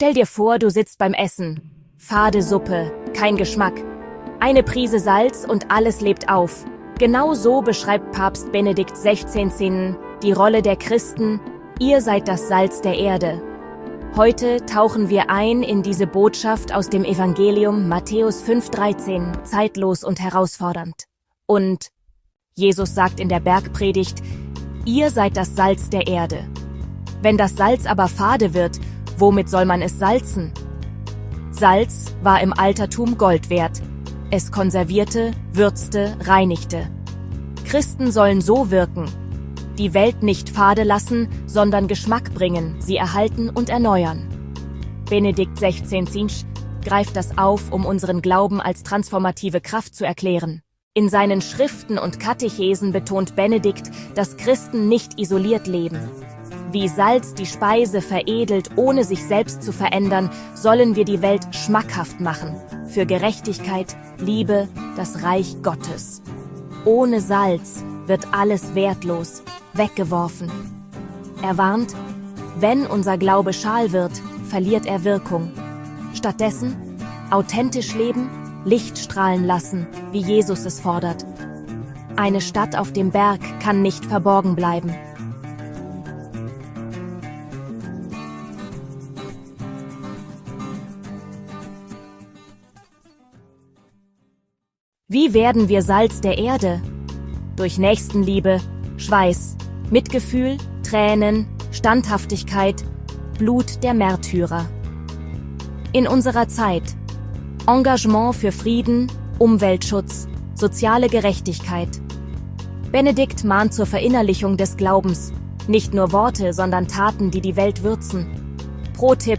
Stell dir vor, du sitzt beim Essen. Fade Suppe, kein Geschmack. Eine Prise Salz und alles lebt auf. Genau so beschreibt Papst Benedikt XVI. Die Rolle der Christen. Ihr seid das Salz der Erde. Heute tauchen wir ein in diese Botschaft aus dem Evangelium Matthäus 5,13, zeitlos und herausfordernd. Und Jesus sagt in der Bergpredigt, ihr seid das Salz der Erde. Wenn das Salz aber fade wird, womit soll man es salzen? Salz war im Altertum Gold wert. Es konservierte, würzte, reinigte. Christen sollen so wirken. Die Welt nicht fade lassen, sondern Geschmack bringen, sie erhalten und erneuern. Benedikt XVI. Greift das auf, um unseren Glauben als transformative Kraft zu erklären. In seinen Schriften und Katechesen betont Benedikt, dass Christen nicht isoliert leben. Wie Salz die Speise veredelt, ohne sich selbst zu verändern, sollen wir die Welt schmackhaft machen. Für Gerechtigkeit, Liebe, das Reich Gottes. Ohne Salz wird alles wertlos, weggeworfen. Er warnt, wenn unser Glaube schal wird, verliert er Wirkung. Stattdessen authentisch leben, Licht strahlen lassen, wie Jesus es fordert. Eine Stadt auf dem Berg kann nicht verborgen bleiben. Wie werden wir Salz der Erde? Durch Nächstenliebe, Schweiß, Mitgefühl, Tränen, Standhaftigkeit, Blut der Märtyrer. In unserer Zeit Engagement für Frieden, Umweltschutz, soziale Gerechtigkeit. Benedikt mahnt zur Verinnerlichung des Glaubens, nicht nur Worte, sondern Taten, die die Welt würzen. Pro-Tipp: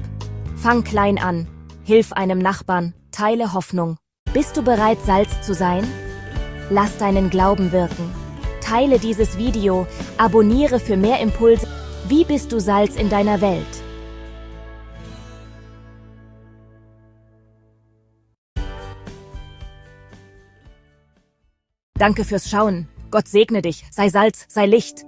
Fang klein an, hilf einem Nachbarn, teile Hoffnung. Bist du bereit, Salz zu sein? Lass deinen Glauben wirken. Teile dieses Video, abonniere für mehr Impulse. Wie bist du Salz in deiner Welt? Danke fürs Schauen. Gott segne dich. Sei Salz, sei Licht.